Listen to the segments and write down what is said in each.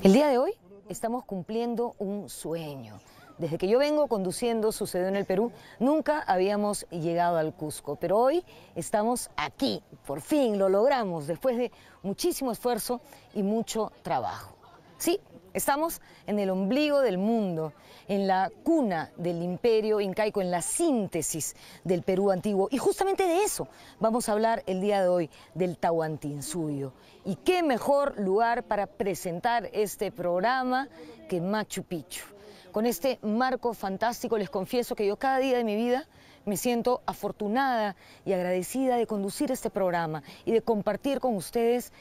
El día de hoy estamos cumpliendo un sueño. Desde que yo vengo conduciendo Sucedió en el Perú, nunca habíamos llegado al Cusco, pero hoy estamos aquí, por fin lo logramos, después de muchísimo esfuerzo y mucho trabajo. Sí, estamos en el ombligo del mundo, en la cuna del imperio incaico, en la síntesis del Perú antiguo. Y justamente de eso vamos a hablar el día de hoy, del Tahuantinsuyo. Y qué mejor lugar para presentar este programa que Machu Picchu. Con este marco fantástico les confieso que yo cada día de mi vida me siento afortunada y agradecida de conducir este programa y de compartir con ustedes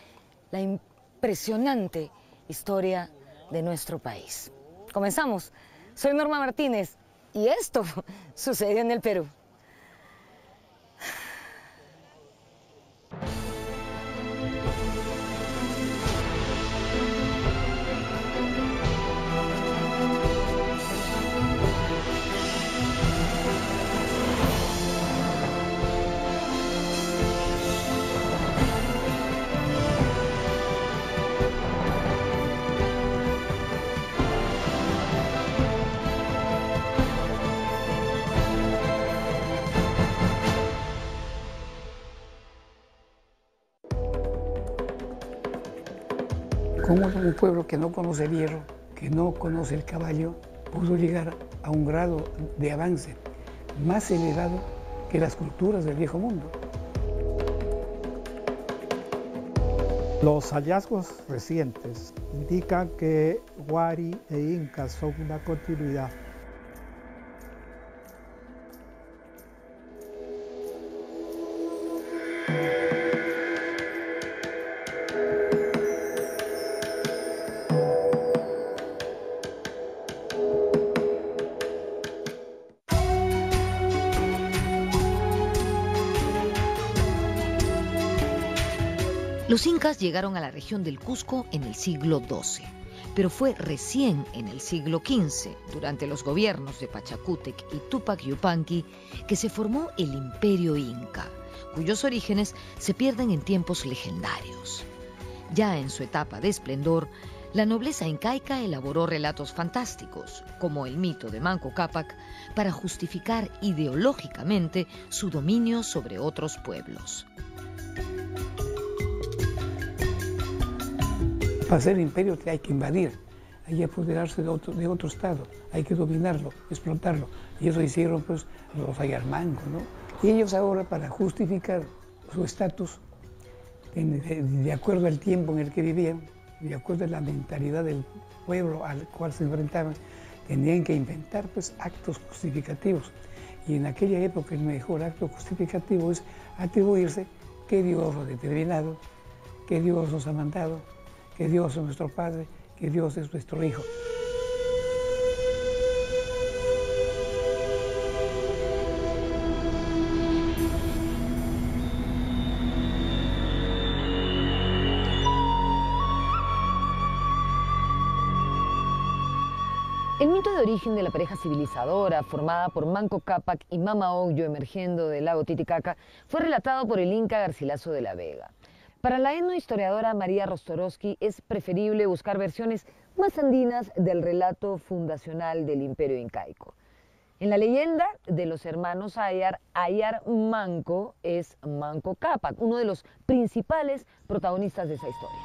la impresionante historia de nuestro país. Comenzamos. Soy Norma Martínez y esto sucedió en el Perú. ¿Cómo un pueblo que no conoce el hierro, que no conoce el caballo, pudo llegar a un grado de avance más elevado que las culturas del viejo mundo? Los hallazgos recientes indican que Huari e Incas son una continuidad. Los incas llegaron a la región del Cusco en el siglo XII, pero fue recién en el siglo XV, durante los gobiernos de Pachacútec y Túpac Yupanqui, que se formó el Imperio Inca, cuyos orígenes se pierden en tiempos legendarios. Ya en su etapa de esplendor, la nobleza incaica elaboró relatos fantásticos, como el mito de Manco Cápac, para justificar ideológicamente su dominio sobre otros pueblos. Para ser imperio hay que invadir, hay que apoderarse de otro estado, hay que dominarlo, explotarlo. Y eso hicieron pues los ayarmangos, ¿no? Y ellos ahora, para justificar su estatus, de acuerdo al tiempo en el que vivían, de acuerdo a la mentalidad del pueblo al cual se enfrentaban, tenían que inventar pues actos justificativos. Y en aquella época el mejor acto justificativo es atribuirse que Dios lo ha determinado, que Dios nos ha mandado, que Dios es nuestro Padre, que Dios es nuestro Hijo. El mito de origen de la pareja civilizadora formada por Manco Cápac y Mama Ocllo emergiendo del lago Titicaca fue relatado por el inca Garcilaso de la Vega. Para la etnohistoriadora María Rostorowski es preferible buscar versiones más andinas del relato fundacional del imperio incaico. En la leyenda de los hermanos Ayar, Ayar Manco es Manco Cápac, uno de los principales protagonistas de esa historia.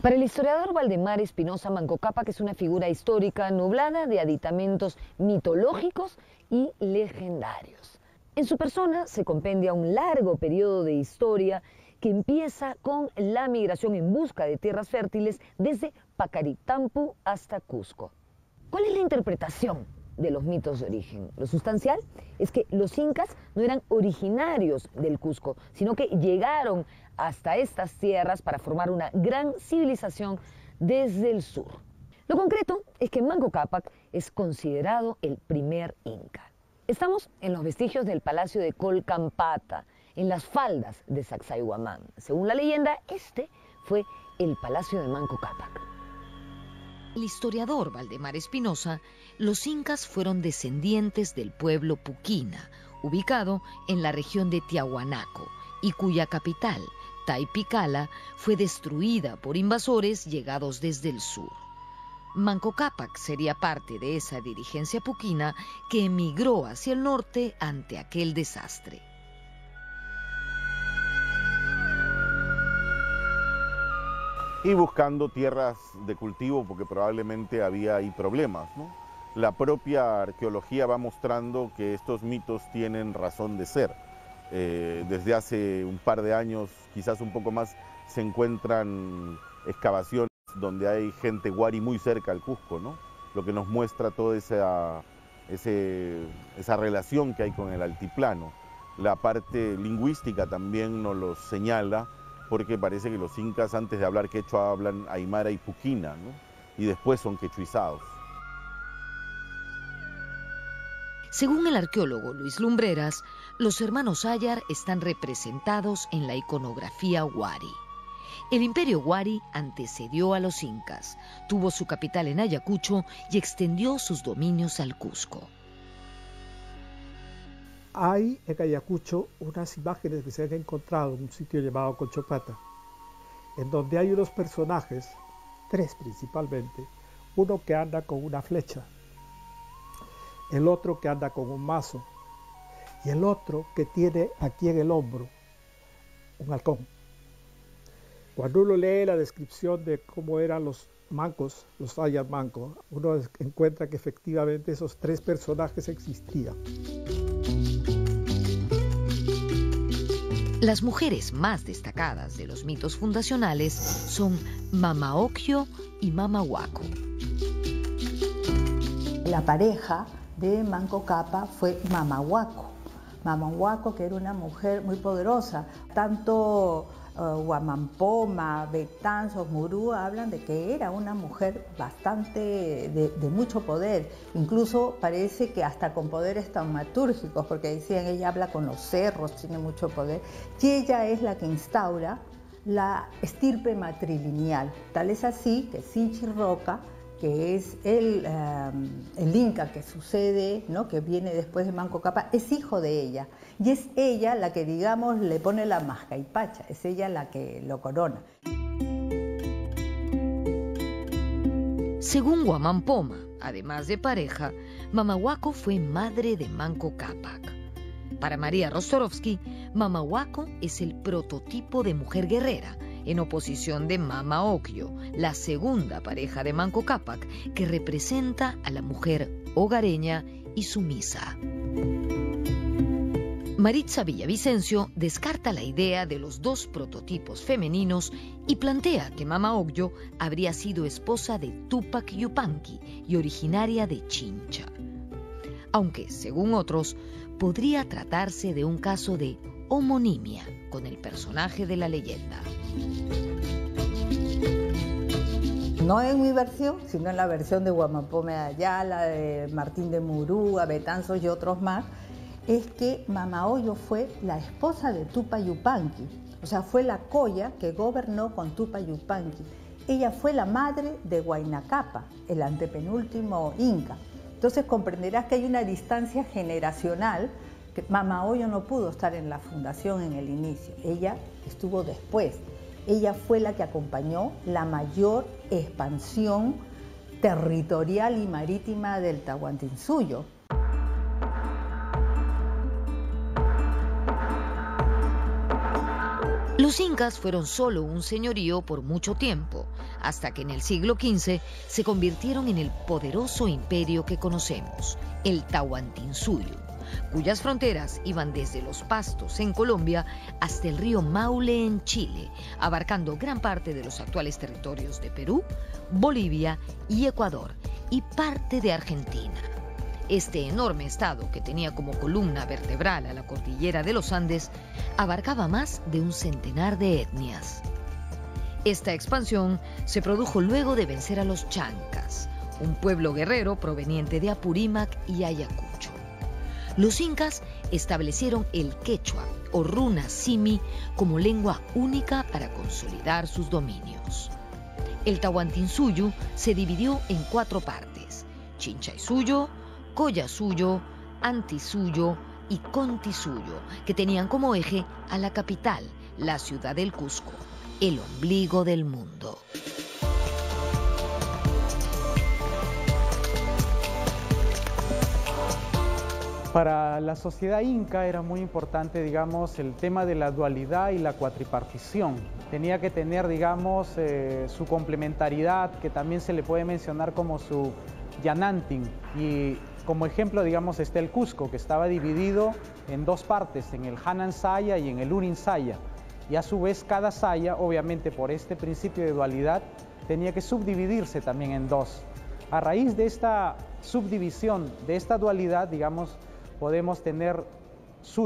Para el historiador Valdemar Espinosa, Manco Cápac es una figura histórica nublada de aditamentos mitológicos y legendarios. En su persona se compendia un largo periodo de historia que empieza con la migración en busca de tierras fértiles desde Pacaritampu hasta Cusco. ¿Cuál es la interpretación de los mitos de origen? Lo sustancial es que los incas no eran originarios del Cusco, sino que llegaron hasta estas tierras para formar una gran civilización desde el sur. Lo concreto es que Manco Cápac es considerado el primer inca. Estamos en los vestigios del palacio de Colcampata, en las faldas de Sacsayhuamán. Según la leyenda, este fue el palacio de Manco Cápac. El historiador Valdemar Espinosa, los incas fueron descendientes del pueblo Puquina, ubicado en la región de Tiahuanaco y cuya capital, Taipicala, fue destruida por invasores llegados desde el sur. Manco Cápac sería parte de esa dirigencia puquina que emigró hacia el norte ante aquel desastre. Y buscando tierras de cultivo porque probablemente había ahí problemas, ¿no? La propia arqueología va mostrando que estos mitos tienen razón de ser. Desde hace un par de años, quizás un poco más, se encuentran excavaciones donde hay gente wari muy cerca al Cusco, ¿no? Lo que nos muestra toda esa relación que hay con el altiplano. La parte lingüística también nos lo señala, porque parece que los incas antes de hablar quechua hablan aymara y puquina, ¿no? Y después son quechuizados. Según el arqueólogo Luis Lumbreras, los hermanos Ayar están representados en la iconografía wari. El imperio wari antecedió a los incas, tuvo su capital en Ayacucho y extendió sus dominios al Cusco. Hay en Ayacucho unas imágenes que se han encontrado en un sitio llamado Conchopata, en donde hay unos personajes, 3 principalmente, uno que anda con una flecha, el otro que anda con un mazo y el otro que tiene aquí en el hombro un halcón. Cuando uno lee la descripción de cómo eran los mancos, los Ayar mancos, uno encuentra que efectivamente esos 3 personajes existían. Las mujeres más destacadas de los mitos fundacionales son Mama Ocllo y Mama Huaco. La pareja de Manco Cápac fue Mama Huaco. Mama Huaco, que era una mujer muy poderosa. Tanto Huamampoma, Betanzos, Murúa hablan de que era una mujer bastante de mucho poder. Incluso parece que hasta con poderes taumatúrgicos, porque decían ella habla con los cerros, tiene mucho poder. Y ella es la que instaura la estirpe matrilineal. Tal es así que Sinchi Roca, que es el inca que sucede, ¿no?, que viene después de Manco Cápac, es hijo de ella. Y es ella la que, digamos, le pone la mascaipacha, es ella la que lo corona. Según Huamampoma, además de pareja, Mama Huaco fue madre de Manco Cápac. Para María Rostorovsky, Mama Huaco es el prototipo de mujer guerrera, en oposición de Mama Ocllo, la segunda pareja de Manco Cápac, que representa a la mujer hogareña y sumisa. Maritza Villavicencio descarta la idea de los 2 prototipos femeninos y plantea que Mama Ocllo habría sido esposa de Tupac Yupanqui y originaria de Chincha. Aunque, según otros, podría tratarse de un caso de homonimia con el personaje de la leyenda. No en mi versión, sino en la versión de Huamampoma de Ayala, de Martín de Murúa, Betanzos y otros más, es que Mama Ocllo fue la esposa de Tupac Yupanqui, o sea, fue la coya que gobernó con Tupac Yupanqui. Ella fue la madre de Huayna Cápac, el antepenúltimo inca. Entonces comprenderás que hay una distancia generacional, que Mama Ocllo no pudo estar en la fundación en el inicio, ella estuvo después. Ella fue la que acompañó la mayor expansión territorial y marítima del Tahuantinsuyo. Los incas fueron solo un señorío por mucho tiempo, hasta que en el siglo XV se convirtieron en el poderoso imperio que conocemos, el Tahuantinsuyo, cuyas fronteras iban desde los Pastos en Colombia hasta el río Maule en Chile, abarcando gran parte de los actuales territorios de Perú, Bolivia y Ecuador, y parte de Argentina. Este enorme estado, que tenía como columna vertebral a la cordillera de los Andes, abarcaba más de un centenar de etnias. Esta expansión se produjo luego de vencer a los chancas, un pueblo guerrero proveniente de Apurímac y Ayacucho. Los incas establecieron el quechua o runa simi como lengua única para consolidar sus dominios. El Tahuantinsuyo se dividió en 4 partes: Chinchaysuyo, Collasuyo, Antisuyo, y Contisuyú, que tenían como eje a la capital, la ciudad del Cusco, el ombligo del mundo. Para la sociedad inca era muy importante, digamos, el tema de la dualidad y la cuatripartición. Tenía que tener, digamos, su complementariedad, que también se le puede mencionar como su yanantin. Y como ejemplo, digamos, está el Cusco, que estaba dividido en dos partes, en el Hanan Saya y en el Urin Saya. Y a su vez cada saya, obviamente por este principio de dualidad, tenía que subdividirse también en dos. A raíz de esta subdivisión, de esta dualidad, digamos, podemos tener su...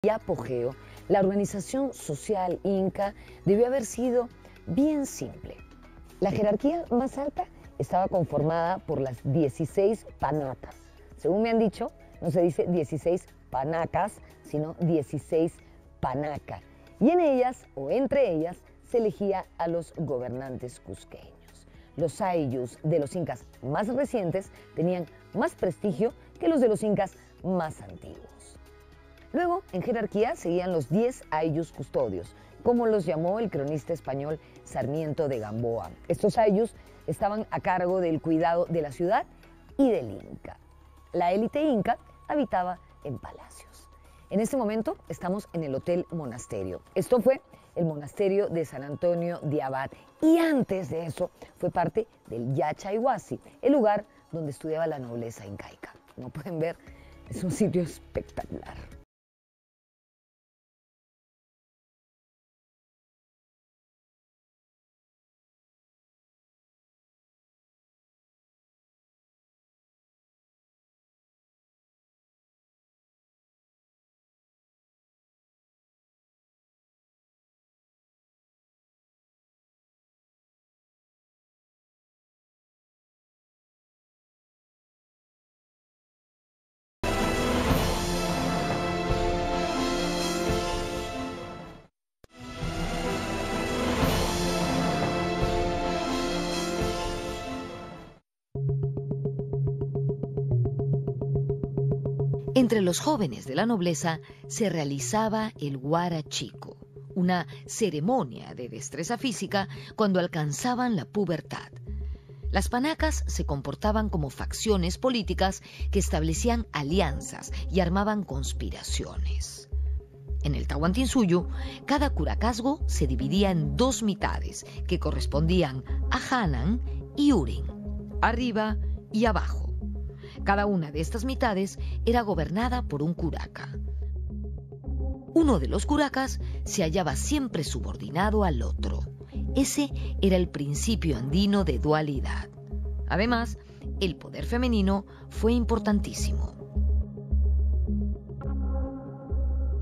Y apogeo, la organización social inca debió haber sido bien simple. La jerarquía más alta estaba conformada por las 16 panacas. Según me han dicho, no se dice 16 panacas, sino 16 panacas. Y en ellas, o entre ellas, se elegía a los gobernantes cusqueños. Los ayllus de los incas más recientes tenían más prestigio que los de los incas más antiguos. Luego, en jerarquía, seguían los 10 ayllus custodios, como los llamó el cronista español Sarmiento de Gamboa. Estos ayllus estaban a cargo del cuidado de la ciudad y del Inca. La élite inca habitaba en palacios. En este momento estamos en el Hotel Monasterio. Esto fue el monasterio de San Antonio de Abad y antes de eso fue parte del Yachayhuasi, el lugar donde estudiaba la nobleza incaica. Como pueden ver, es un sitio espectacular. Entre los jóvenes de la nobleza se realizaba el huarachico, una ceremonia de destreza física cuando alcanzaban la pubertad. Las panacas se comportaban como facciones políticas que establecían alianzas y armaban conspiraciones. En el Tahuantinsuyo, cada curacazgo se dividía en dos mitades que correspondían a Hanan y Urin, arriba y abajo. Cada una de estas mitades era gobernada por un curaca. Uno de los curacas se hallaba siempre subordinado al otro. Ese era el principio andino de dualidad. Además, el poder femenino fue importantísimo.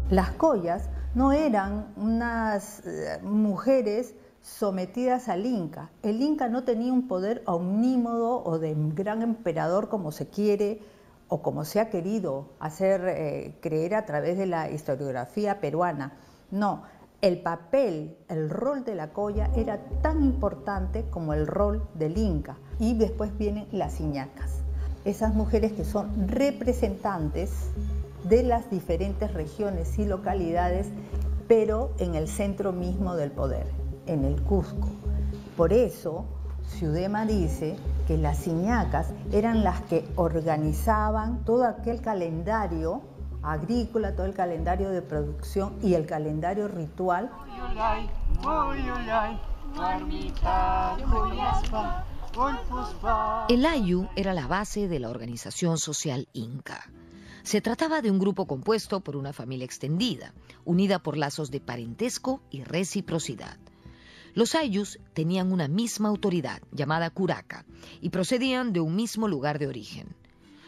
Las collas no eran unas mujeres sometidas al Inca. El Inca no tenía un poder omnímodo o de gran emperador como se quiere o como se ha querido hacer creer a través de la historiografía peruana. No, el papel, el rol de la colla era tan importante como el rol del Inca. Y después vienen las iñacas, esas mujeres que son representantes de las diferentes regiones y localidades, pero en el centro mismo del poder, en el Cusco. Por eso, Ciudema dice que las iñacas eran las que organizaban todo aquel calendario agrícola, todo el calendario de producción y el calendario ritual. El Ayllu era la base de la organización social inca. Se trataba de un grupo compuesto por una familia extendida, unida por lazos de parentesco y reciprocidad. Los Ayllus tenían una misma autoridad, llamada curaca, y procedían de un mismo lugar de origen.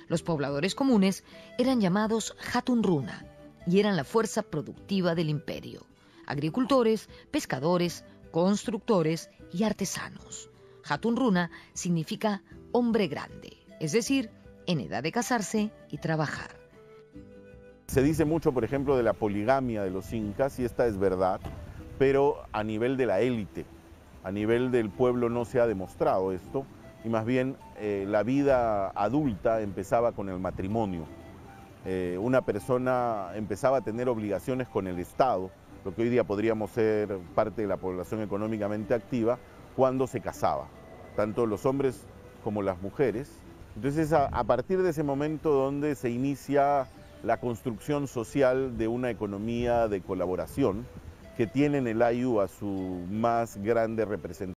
Los pobladores comunes eran llamados Hatun Runa y eran la fuerza productiva del imperio. Agricultores, pescadores, constructores y artesanos. Hatun Runa significa hombre grande, es decir, en edad de casarse y trabajar. Se dice mucho, por ejemplo, de la poligamia de los incas, y esta es verdad, pero a nivel de la élite, a nivel del pueblo no se ha demostrado esto, y más bien la vida adulta empezaba con el matrimonio. Una persona empezaba a tener obligaciones con el Estado, lo que hoy día podríamos ser parte de la población económicamente activa, cuando se casaba, tanto los hombres como las mujeres. Entonces, a partir de ese momento donde se inicia la construcción social de una economía de colaboración que tiene en el Ayllu a su más grande representación.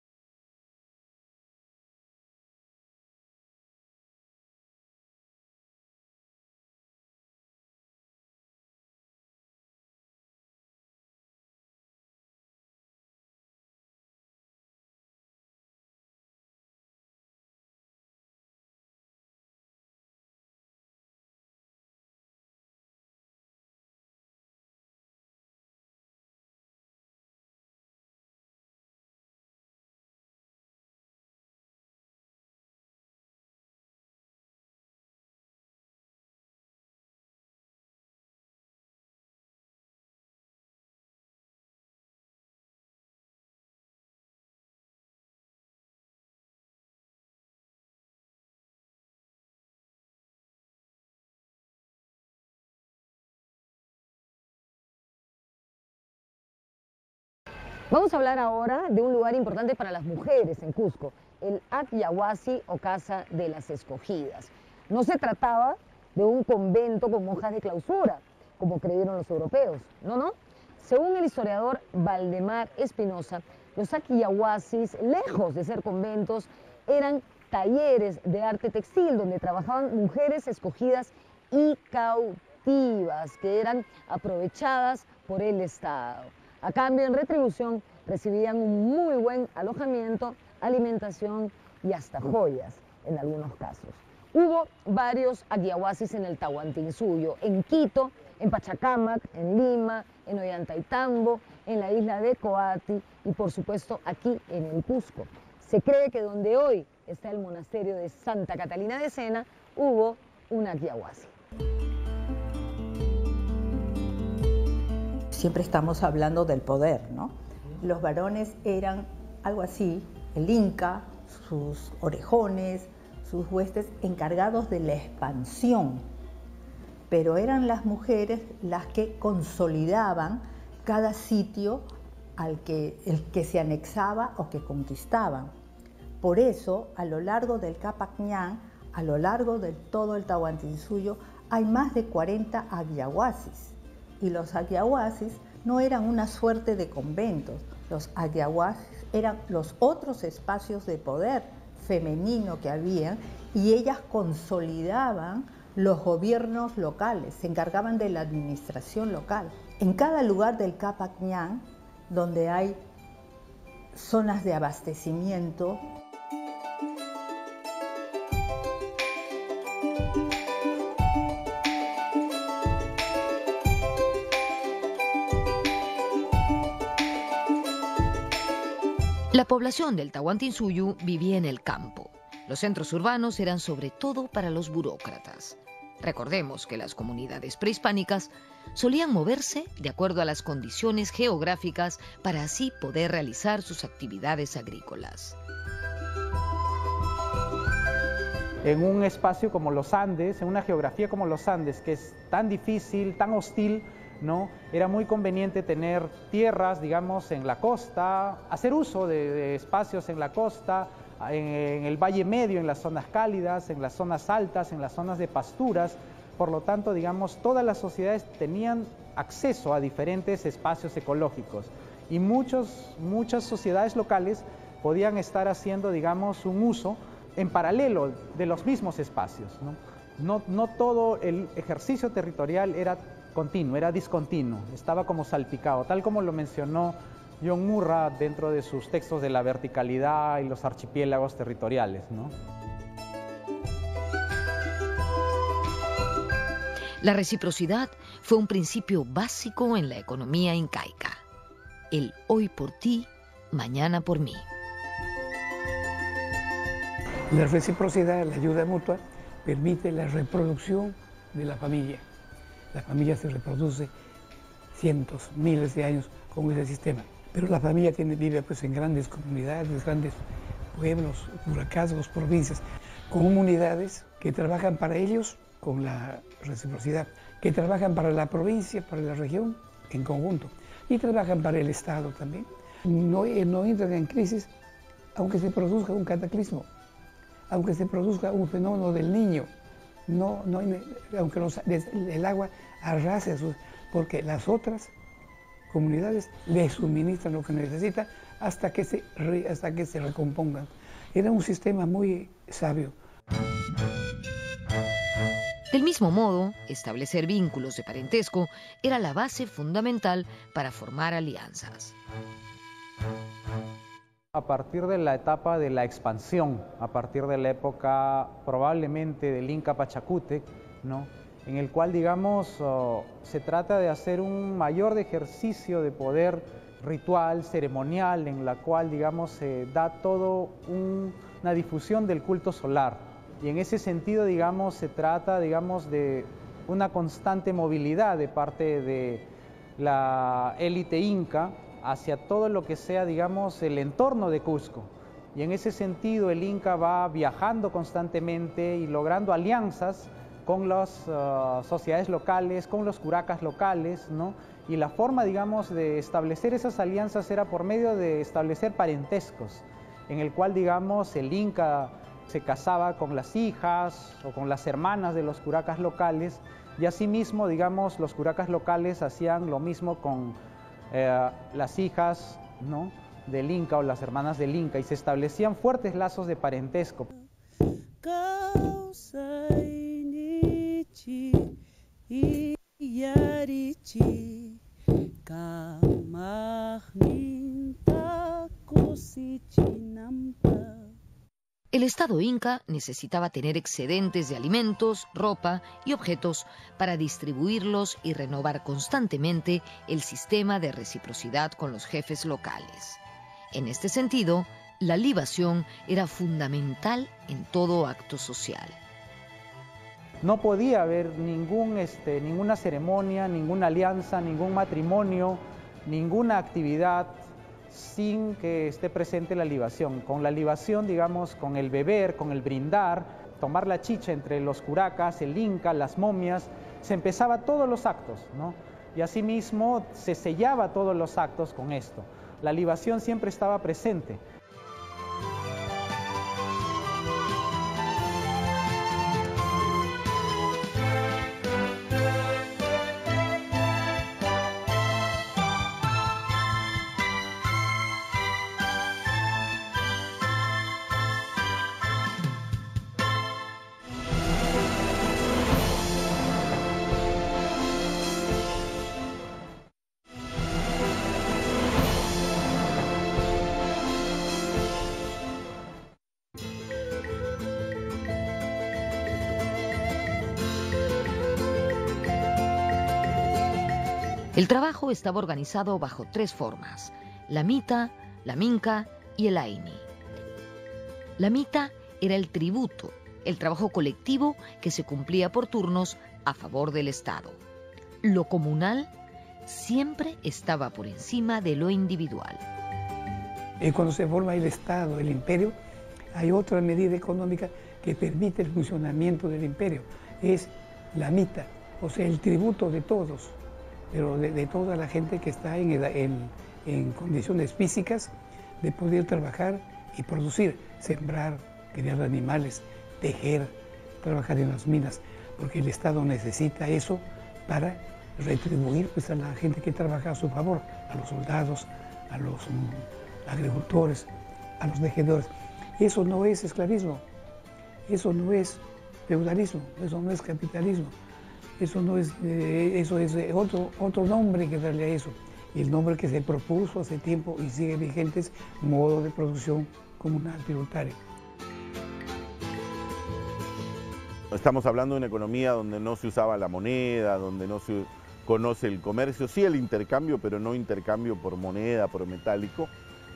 Vamos a hablar ahora de un lugar importante para las mujeres en Cusco, el Acyahuasi o Casa de las Escogidas. No se trataba de un convento con monjas de clausura, como creyeron los europeos, no. Según el historiador Valdemar Espinosa, los Acyahuasis, lejos de ser conventos, eran talleres de arte textil donde trabajaban mujeres escogidas y cautivas que eran aprovechadas por el Estado. A cambio, en retribución, recibían un muy buen alojamiento, alimentación y hasta joyas en algunos casos. Hubo varios Acyahuasis en el Tahuantinsuyo, en Quito, en Pachacamac, en Lima, en Ollantaytambo, en la isla de Coati y por supuesto aquí en el Cusco. Se cree que donde hoy está el monasterio de Santa Catalina de Sena, hubo un Acyahuasi. Siempre estamos hablando del poder, ¿no? Los varones eran algo así, el Inca, sus orejones, sus huestes encargados de la expansión, pero eran las mujeres las que consolidaban cada sitio el que se anexaba o que conquistaban. Por eso, a lo largo del Capac Ñan, a lo largo de todo el Tahuantinsuyo, hay más de 40 Acyahuasis. Y los Acyahuasis no eran una suerte de conventos, los Acyahuasis eran los otros espacios de poder femenino que había y ellas consolidaban los gobiernos locales, se encargaban de la administración local. En cada lugar del Capac Ñan, donde hay zonas de abastecimiento, la población del Tahuantinsuyo vivía en el campo. Los centros urbanos eran sobre todo para los burócratas. Recordemos que las comunidades prehispánicas solían moverse de acuerdo a las condiciones geográficas para así poder realizar sus actividades agrícolas. En un espacio como los Andes, en una geografía como los Andes, que es tan difícil, tan hostil, ¿no? Era muy conveniente tener tierras, digamos, en la costa, hacer uso de espacios en la costa, en el Valle Medio, en las zonas cálidas, en las zonas altas, en las zonas de pasturas, por lo tanto, digamos, todas las sociedades tenían acceso a diferentes espacios ecológicos y muchas sociedades locales podían estar haciendo, digamos, un uso en paralelo de los mismos espacios, ¿no? No todo el ejercicio territorial era continuo, era discontinuo, estaba como salpicado, tal como lo mencionó John Murray dentro de sus textos de la verticalidad y los archipiélagos territoriales, ¿no? La reciprocidad fue un principio básico en la economía incaica. El hoy por ti, mañana por mí. La reciprocidad, la ayuda mutua, permite la reproducción de la familia. La familia se reproduce cientos, miles de años con ese sistema. Pero la familia vive pues, en grandes comunidades, grandes pueblos, huracazgos, provincias, comunidades que trabajan para ellos con la reciprocidad, que trabajan para la provincia, para la región en conjunto y trabajan para el Estado también. No entran en crisis aunque se produzca un cataclismo, aunque se produzca un fenómeno del Niño, aunque el agua arrase, porque las otras comunidades le suministran lo que necesita hasta que se recompongan. Era un sistema muy sabio. Del mismo modo, establecer vínculos de parentesco era la base fundamental para formar alianzas. A partir de la etapa de la expansión, a partir de la época probablemente del Inca Pachacútec, ¿no?, en el cual, digamos, se trata de hacer un mayor ejercicio de poder ritual, ceremonial, en la cual, digamos, se da todo una difusión del culto solar. Y en ese sentido, digamos, se trata, digamos, de una constante movilidad de parte de la élite inca hacia todo lo que sea, digamos, el entorno de Cusco. Y en ese sentido, el Inca va viajando constantemente y logrando alianzas con las sociedades locales, con los curacas locales, ¿no? Y la forma, digamos, de establecer esas alianzas era por medio de establecer parentescos, en el cual, digamos, el Inca se casaba con las hijas o con las hermanas de los curacas locales, y asimismo, digamos, los curacas locales hacían lo mismo con las hijas, ¿no?, del Inca o las hermanas del Inca, y se establecían fuertes lazos de parentesco. El Estado inca necesitaba tener excedentes de alimentos, ropa y objetos para distribuirlos y renovar constantemente el sistema de reciprocidad con los jefes locales. En este sentido, la libación era fundamental en todo acto social. No podía haber ninguna ceremonia, ninguna alianza, ningún matrimonio, ninguna actividad sin que esté presente la libación. Con la libación, digamos, con el beber, con el brindar, tomar la chicha entre los curacas, el Inca, las momias, se empezaba todos los actos, ¿no? Y asimismo se sellaba todos los actos con esto. La libación siempre estaba presente. El trabajo estaba organizado bajo 3 formas: la mita, la minca y el aini. La mita era el tributo, el trabajo colectivo que se cumplía por turnos a favor del Estado. Lo comunal siempre estaba por encima de lo individual. Cuando se forma el Estado, el imperio, hay otra medida económica que permite el funcionamiento del imperio. Es la mita, o sea, el tributo de todos, pero de toda la gente que está en condiciones físicas de poder trabajar y producir, sembrar, criar animales, tejer, trabajar en las minas. porque el Estado necesita eso para retribuir pues, a la gente que trabaja a su favor, a los soldados, a los agricultores, a los tejedores. Eso no es esclavismo, eso no es feudalismo, eso no es capitalismo, eso es otro nombre que darle a eso. Y el nombre que se propuso hace tiempo y sigue vigente es modo de producción comunal tributario. Estamos hablando de una economía donde no se usaba la moneda, donde no se conoce el comercio, sí el intercambio, pero no intercambio por moneda, por metálico.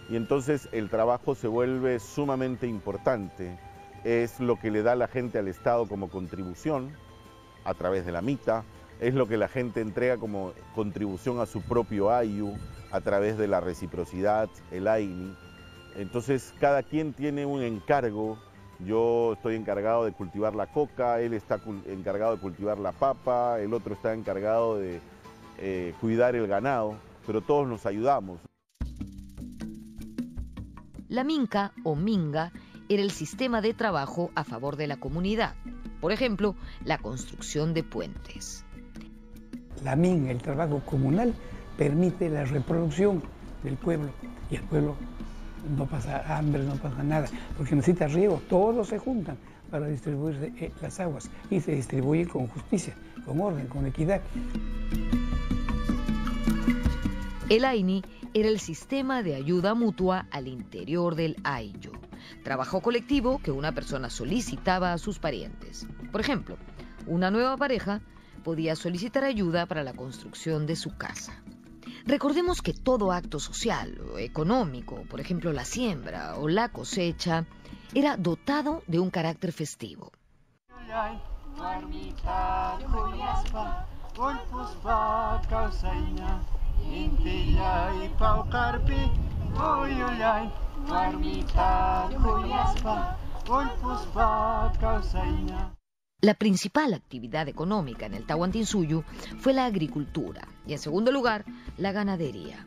Y entonces el trabajo se vuelve sumamente importante. Es lo que le da la gente al Estado como contribución a través de la mita, es lo que la gente entrega como contribución a su propio ayu a través de la reciprocidad, el aini. Entonces cada quien tiene un encargo. Yo estoy encargado de cultivar la coca, él está encargado de cultivar la papa, el otro está encargado de cuidar el ganado, pero todos nos ayudamos. La minca o minga era el sistema de trabajo a favor de la comunidad. Por ejemplo, la construcción de puentes. La minga, el trabajo comunal, permite la reproducción del pueblo y el pueblo no pasa hambre, no pasa nada, porque necesita riego, todos se juntan para distribuir las aguas y se distribuyen con justicia, con orden, con equidad. El aini era el sistema de ayuda mutua al interior del ayllu, trabajo colectivo que una persona solicitaba a sus parientes. Por ejemplo, una nueva pareja podía solicitar ayuda para la construcción de su casa. Recordemos que todo acto social o económico, por ejemplo la siembra o la cosecha, era dotado de un carácter festivo. La principal actividad económica en el Tahuantinsuyo fue la agricultura y, en segundo lugar, la ganadería.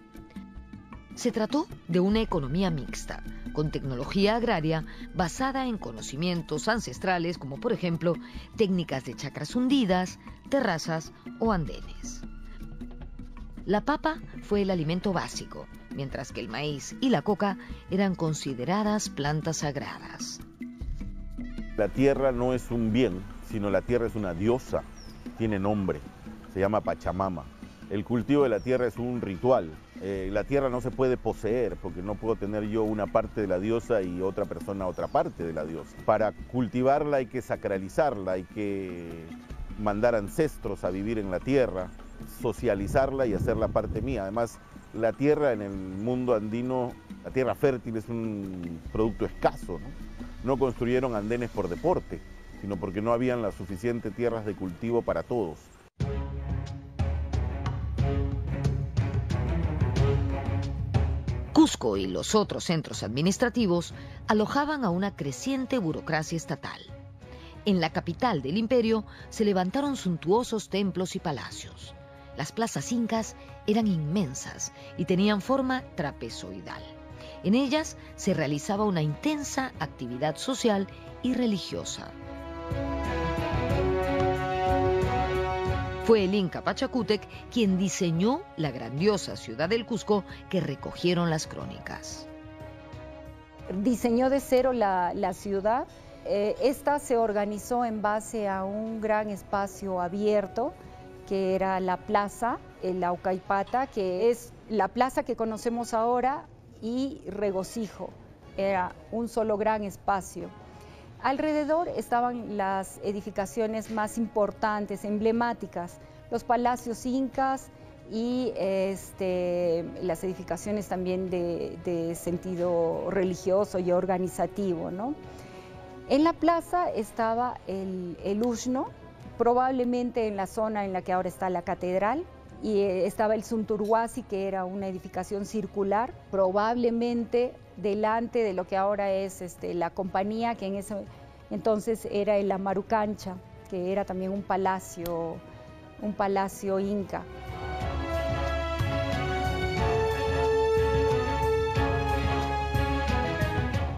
Se trató de una economía mixta, con tecnología agraria basada en conocimientos ancestrales como, por ejemplo, técnicas de chacras hundidas, terrazas o andenes. La papa fue el alimento básico, mientras que el maíz y la coca eran consideradas plantas sagradas. La tierra no es un bien, sino la tierra es una diosa, tiene nombre, se llama Pachamama. El cultivo de la tierra es un ritual. La tierra no se puede poseer, porque no puedo tener yo una parte de la diosa y otra persona otra parte de la diosa. Para cultivarla hay que sacralizarla, hay que mandar ancestros a vivir en la tierra, socializarla y hacerla parte mía. Además, la tierra en el mundo andino, la tierra fértil es un producto escaso, ¿no? No construyeron andenes por deporte, sino porque no habían las suficientes tierras de cultivo para todos. Cusco y los otros centros administrativos alojaban a una creciente burocracia estatal. En la capital del imperio se levantaron suntuosos templos y palacios. Las plazas incas eran inmensas y tenían forma trapezoidal. En ellas se realizaba una intensa actividad social y religiosa. Fue el Inca Pachacútec quien diseñó la grandiosa ciudad del Cusco que recogieron las crónicas. Diseñó de cero la ciudad. Esta se organizó en base a un gran espacio abierto que era la plaza, el Aucaipata, que es la plaza que conocemos ahora, y Regocijo. Era un solo gran espacio. Alrededor estaban las edificaciones más importantes, emblemáticas, los palacios incas y las edificaciones también de sentido religioso y organizativo, ¿no? En la plaza estaba el Ushno, probablemente en la zona en la que ahora está la catedral, y estaba el Sunturhuasi, que era una edificación circular, probablemente delante de lo que ahora es la compañía, que en ese entonces era el Amarucancha, que era también un palacio inca.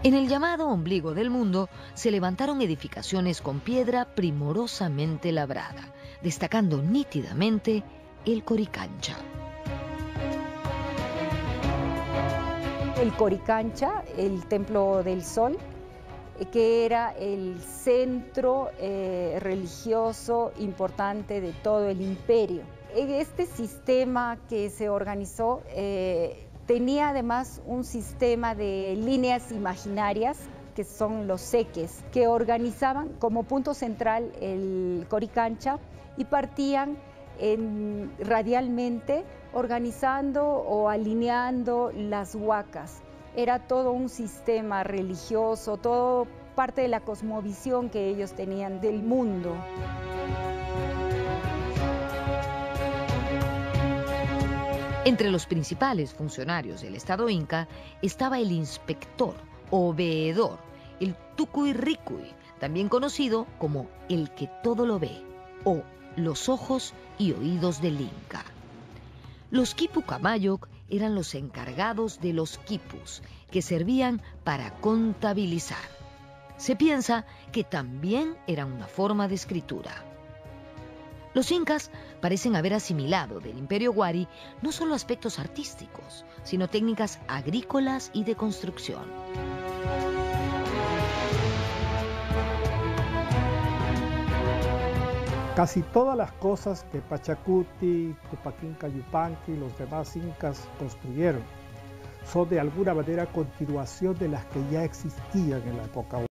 En el llamado ombligo del mundo se levantaron edificaciones con piedra primorosamente labrada, destacando nítidamente el Coricancha. El Coricancha, el Templo del Sol, que era el centro religioso importante de todo el imperio. Este sistema que se organizó tenía además un sistema de líneas imaginarias, que son los seques, que organizaban como punto central el Coricancha y partían radialmente organizando o alineando las huacas. Era todo un sistema religioso, todo parte de la cosmovisión que ellos tenían del mundo. Entre los principales funcionarios del Estado inca estaba el inspector o veedor, el tucuy-ricuy, también conocido como el que todo lo ve, o los ojos y oídos del inca. Los quipu camayoc eran los encargados de los quipus, que servían para contabilizar. Se piensa que también eran una forma de escritura. Los incas parecen haber asimilado del Imperio Wari no solo aspectos artísticos, sino técnicas agrícolas y de construcción. Casi todas las cosas que Pachacuti, Tupaquinca Yupanqui y los demás incas construyeron son de alguna manera continuación de las que ya existían en la época Wari.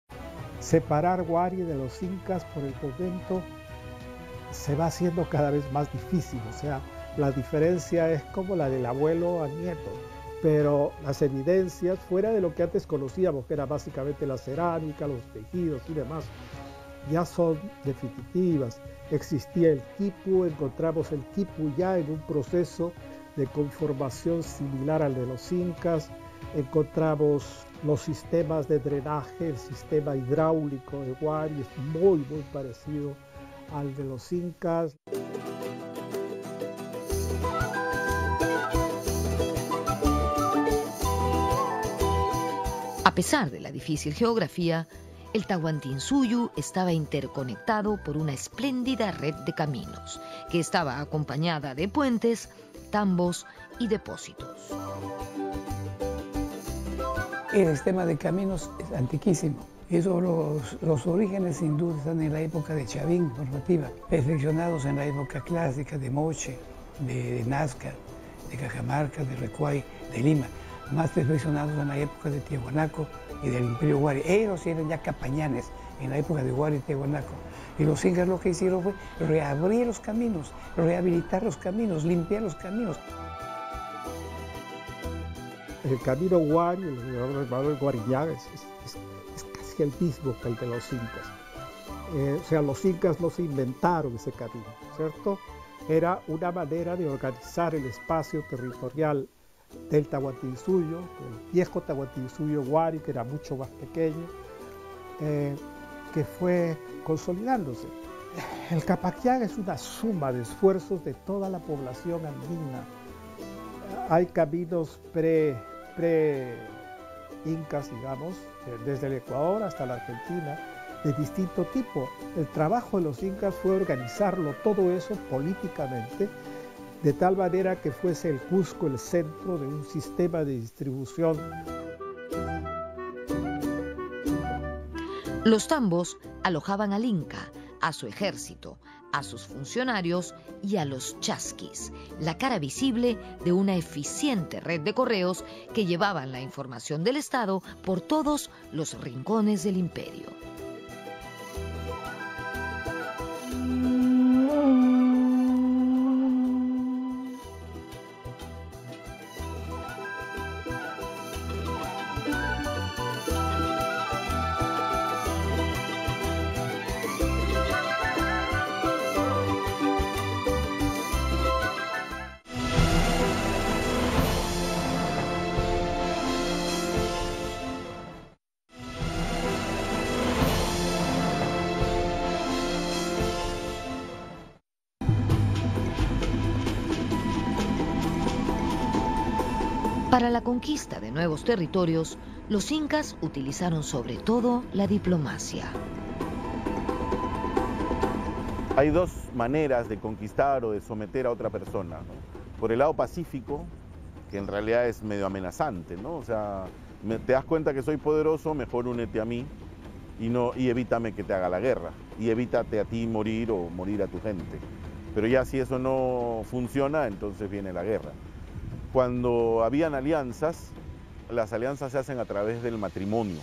Separar Wari de los incas por el momento se va haciendo cada vez más difícil, o sea, la diferencia es como la del abuelo al nieto, pero las evidencias, fuera de lo que antes conocíamos, que era básicamente la cerámica, los tejidos y demás, ya son definitivas. Existía el quipu, encontramos el quipu ya en un proceso de conformación similar al de los incas, encontramos los sistemas de drenaje, el sistema hidráulico de Wari es muy parecido al de los incas. A pesar de la difícil geografía, el Tahuantinsuyo estaba interconectado por una espléndida red de caminos, que estaba acompañada de puentes, tambos y depósitos. El sistema de caminos es antiquísimo. Eso, los orígenes sin duda están en la época de Chavín, normativa, perfeccionados en la época clásica de Moche, de Nazca, de Cajamarca, de Recuay, de Lima, más perfeccionados en la época de Tiahuanaco y del Imperio Wari. Ellos eran ya capañanes en la época de Wari y Tiahuanaco. Y los incas lo que hicieron fue reabrir los caminos, rehabilitar los caminos, limpiar los caminos. El camino Wari, el Guariñán, es casi el mismo que el de los incas. O sea, los incas no se inventaron ese camino, ¿cierto? Era una manera de organizar el espacio territorial del Tahuantinsuyo, el viejo Tahuantinsuyo Wari, que era mucho más pequeño, que fue consolidándose. El Capaquián es una suma de esfuerzos de toda la población andina. Hay caminos pre-incas, digamos, desde el Ecuador hasta la Argentina, de distinto tipo. El trabajo de los incas fue organizarlo todo eso políticamente, de tal manera que fuese el Cusco el centro de un sistema de distribución. Los tambos alojaban al Inca, a su ejército, a sus funcionarios y a los chasquis, la cara visible de una eficiente red de correos que llevaban la información del Estado por todos los rincones del imperio. Para la conquista de nuevos territorios, los incas utilizaron sobre todo la diplomacia. Hay dos maneras de conquistar o de someter a otra persona, ¿no? Por el lado pacífico, que en realidad es medio amenazante, ¿no? O sea, te das cuenta que soy poderoso, mejor únete a mí y evítame que te haga la guerra. Y evítate a ti morir o morir a tu gente. Pero ya si eso no funciona, entonces viene la guerra. Cuando habían alianzas, las alianzas se hacen a través del matrimonio.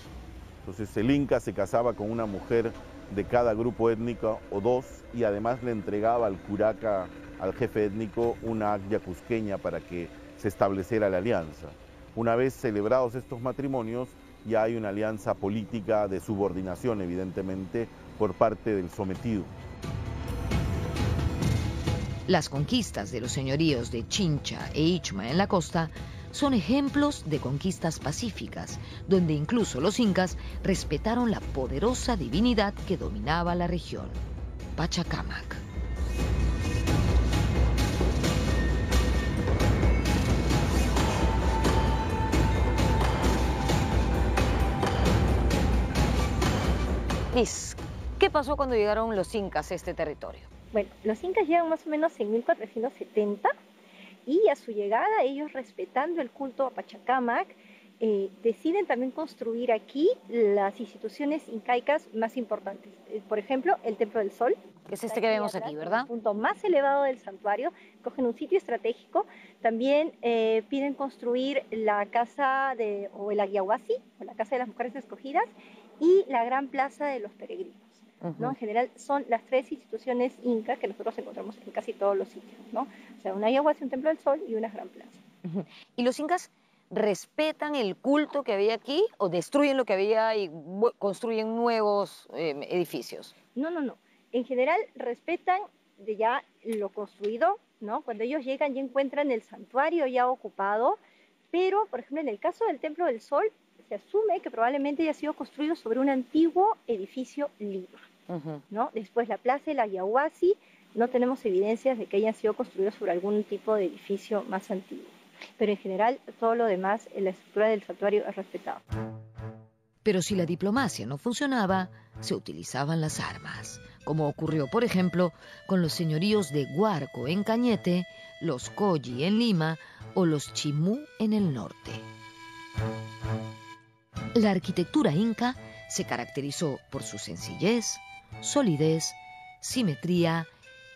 Entonces el inca se casaba con una mujer de cada grupo étnico o dos y además le entregaba al curaca, al jefe étnico, una agya cusqueña para que se estableciera la alianza. Una vez celebrados estos matrimonios, ya hay una alianza política de subordinación, evidentemente, por parte del sometido. Las conquistas de los señoríos de Chincha e Ichma en la costa son ejemplos de conquistas pacíficas, donde incluso los incas respetaron la poderosa divinidad que dominaba la región, Pachacamac. Liz, ¿qué pasó cuando llegaron los incas a este territorio? Bueno, los incas llegan más o menos en 1470 y a su llegada ellos, respetando el culto a Pachacamac, deciden también construir aquí las instituciones incaicas más importantes. Por ejemplo, el Templo del Sol. Que es este que vemos aquí, ¿verdad? El punto más elevado del santuario. Cogen un sitio estratégico. También piden construir la casa o el Aguiahuasi, o la Casa de las Mujeres Escogidas, y la Gran Plaza de los Peregrinos. ¿No? En general son las tres instituciones incas que nosotros encontramos en casi todos los sitios, ¿no? O sea, una Aguiahuasi, un Templo del Sol y una Gran Plaza. ¿Y los incas respetan el culto que había aquí o destruyen lo que había y construyen nuevos edificios? No. En general respetan ya lo construido, ¿no? Cuando ellos llegan ya encuentran el santuario ya ocupado, pero, por ejemplo, en el caso del Templo del Sol, se asume que probablemente haya sido construido sobre un antiguo edificio lima, ¿no? Después la plaza del Aguiahuasi, no tenemos evidencias de que hayan sido construidos sobre algún tipo de edificio más antiguo. Pero en general, todo lo demás, la estructura del santuario es respetada. Pero si la diplomacia no funcionaba, se utilizaban las armas, como ocurrió, por ejemplo, con los señoríos de Huarco en Cañete, los Colli en Lima o los Chimú en el norte. La arquitectura inca se caracterizó por su sencillez, solidez, simetría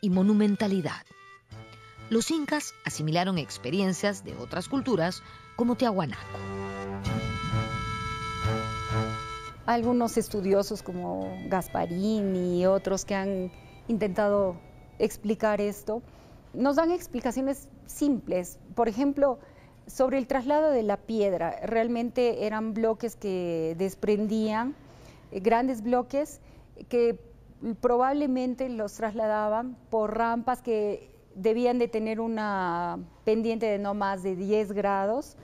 y monumentalidad. Los incas asimilaron experiencias de otras culturas como Tiahuanaco. Algunos estudiosos como Gasparín y otros que han intentado explicar esto, nos dan explicaciones simples. Por ejemplo, sobre el traslado de la piedra, realmente eran bloques que desprendían, grandes bloques que probablemente los trasladaban por rampas que debían de tener una pendiente de no más de 10 grados,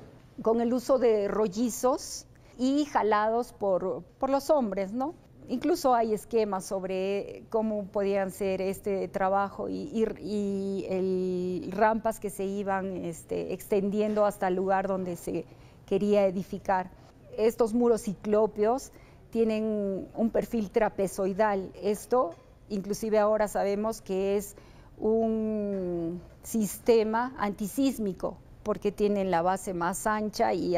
con el uso de rollizos y jalados por los hombres, ¿no? Incluso hay esquemas sobre cómo podían ser este trabajo y rampas que se iban extendiendo hasta el lugar donde se quería edificar. Estos muros ciclópeos tienen un perfil trapezoidal. Esto, inclusive ahora sabemos que es un sistema antisísmico porque tienen la base más ancha y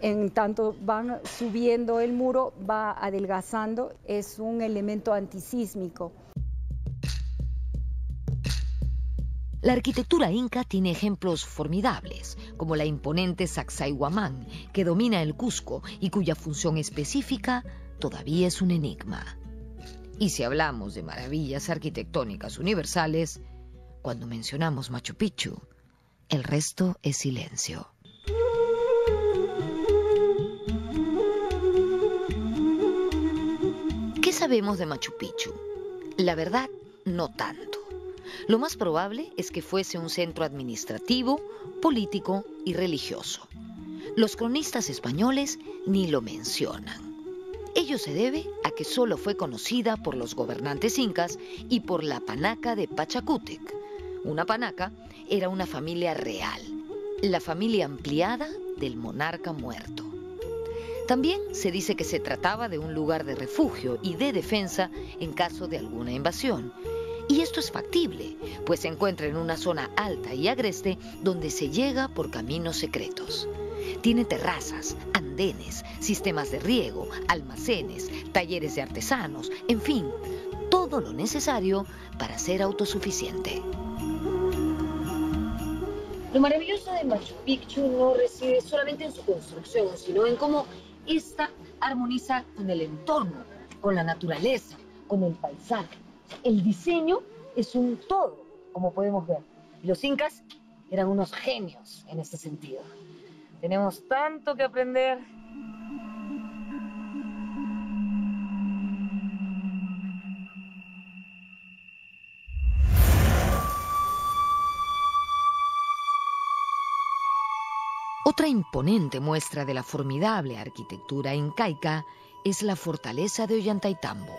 en tanto van subiendo el muro, va adelgazando, es un elemento antisísmico. La arquitectura inca tiene ejemplos formidables, como la imponente Sacsayhuamán, que domina el Cusco y cuya función específica todavía es un enigma. Y si hablamos de maravillas arquitectónicas universales, cuando mencionamos Machu Picchu, el resto es silencio. ¿Qué sabemos de Machu Picchu? La verdad, no tanto. Lo más probable es que fuese un centro administrativo, político y religioso. Los cronistas españoles ni lo mencionan. Ello se debe a que solo fue conocida por los gobernantes incas y por la panaca de Pachacútec. Una panaca era una familia real, la familia ampliada del monarca muerto. También se dice que se trataba de un lugar de refugio y de defensa en caso de alguna invasión. Y esto es factible, pues se encuentra en una zona alta y agreste donde se llega por caminos secretos. Tiene terrazas, andenes, sistemas de riego, almacenes, talleres de artesanos, en fin, todo lo necesario para ser autosuficiente. Lo maravilloso de Machu Picchu no reside solamente en su construcción, sino en cómo esta armoniza con el entorno, con la naturaleza, con el paisaje. El diseño es un todo, como podemos ver. Y los incas eran unos genios en este sentido. Tenemos tanto que aprender. Otra imponente muestra de la formidable arquitectura incaica es la fortaleza de Ollantaytambo.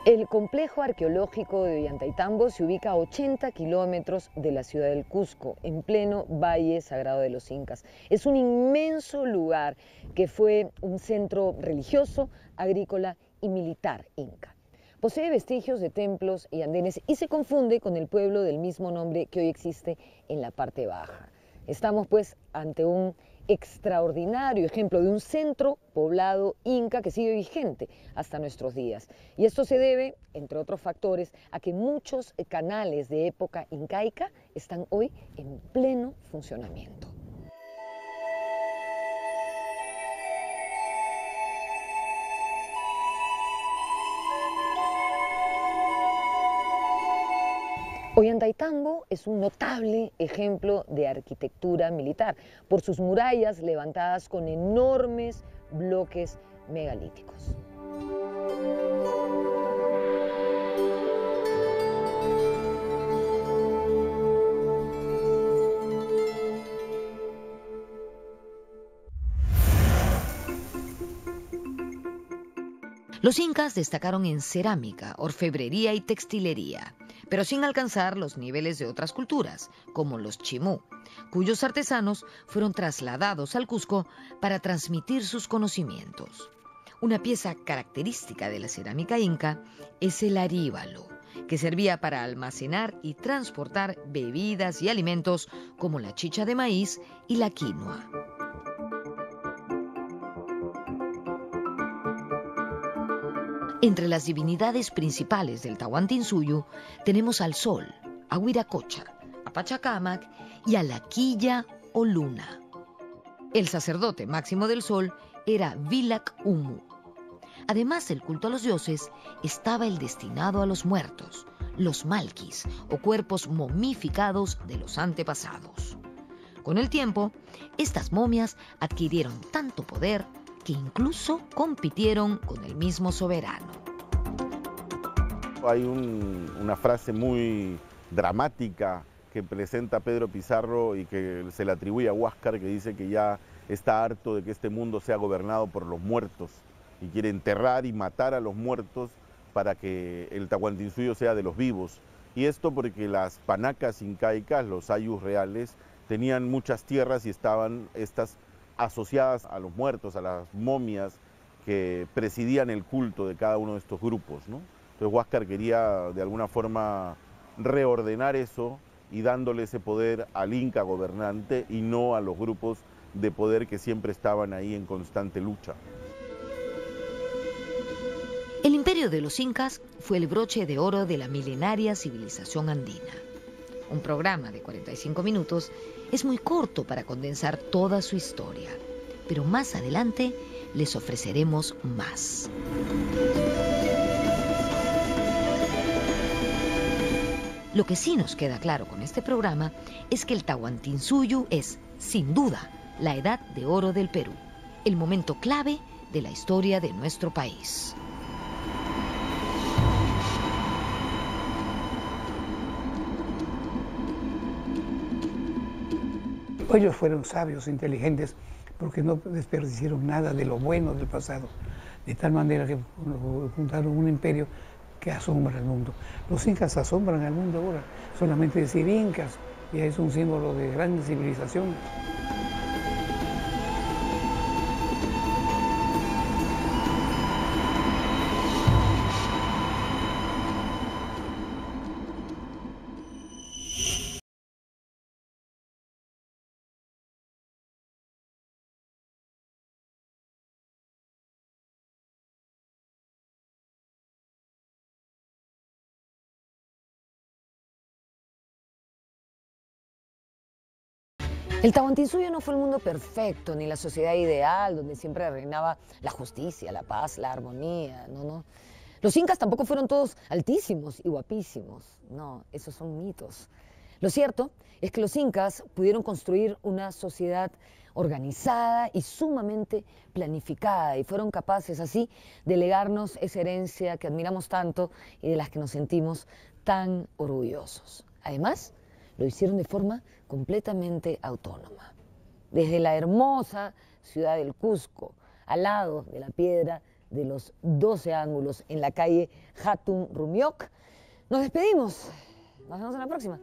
El complejo arqueológico de Ollantaytambo se ubica a 80 kilómetros de la ciudad del Cusco, en pleno Valle Sagrado de los Incas. Es un inmenso lugar que fue un centro religioso, agrícola y militar inca. Posee vestigios de templos y andenes y se confunde con el pueblo del mismo nombre que hoy existe en la parte baja. Estamos pues ante un extraordinario ejemplo de un centro poblado inca que sigue vigente hasta nuestros días. Y esto se debe, entre otros factores, a que muchos canales de época incaica están hoy en pleno funcionamiento. Ollantaytambo es un notable ejemplo de arquitectura militar por sus murallas levantadas con enormes bloques megalíticos. Los incas destacaron en cerámica, orfebrería y textilería, pero sin alcanzar los niveles de otras culturas, como los chimú, cuyos artesanos fueron trasladados al Cusco para transmitir sus conocimientos. Una pieza característica de la cerámica inca es el aríbalo, que servía para almacenar y transportar bebidas y alimentos como la chicha de maíz y la quinoa. Entre las divinidades principales del Tahuantinsuyo tenemos al Sol, a Huiracocha, a Pachacamac y a la Quilla o Luna. El sacerdote máximo del Sol era Vilac Humu. Además del culto a los dioses, estaba el destinado a los muertos, los malquis o cuerpos momificados de los antepasados. Con el tiempo, estas momias adquirieron tanto poder que incluso compitieron con el mismo soberano. Hay una frase muy dramática que presenta Pedro Pizarro y que se le atribuye a Huáscar, que dice que ya está harto de que este mundo sea gobernado por los muertos y quiere enterrar y matar a los muertos para que el Tahuantinsuyo sea de los vivos. Y esto porque las panacas incaicas, los ayllus reales, tenían muchas tierras y estaban estas asociadas a los muertos, a las momias que presidían el culto de cada uno de estos grupos, ¿no? Entonces Huáscar quería de alguna forma reordenar eso y dándole ese poder al inca gobernante y no a los grupos de poder que siempre estaban ahí en constante lucha. El imperio de los incas fue el broche de oro de la milenaria civilización andina. Un programa de 45 minutos es muy corto para condensar toda su historia, pero más adelante les ofreceremos más. Lo que sí nos queda claro con este programa es que el Tahuantinsuyo es, sin duda, la edad de oro del Perú, el momento clave de la historia de nuestro país. Ellos fueron sabios, inteligentes, porque no desperdiciaron nada de lo bueno del pasado, de tal manera que fundaron un imperio que asombra al mundo. Los incas asombran al mundo ahora. Solamente decir incas ya es un símbolo de gran civilización. El Tahuantinsuyo no fue el mundo perfecto, ni la sociedad ideal, donde siempre reinaba la justicia, la paz, la armonía, no. Los incas tampoco fueron todos altísimos y guapísimos, no, esos son mitos. Lo cierto es que los incas pudieron construir una sociedad organizada y sumamente planificada, y fueron capaces así de legarnos esa herencia que admiramos tanto y de las que nos sentimos tan orgullosos. Además, lo hicieron de forma completamente autónoma. Desde la hermosa ciudad del Cusco, al lado de la piedra de los 12 ángulos en la calle Hatun Rumioc, nos despedimos. Nos vemos en la próxima.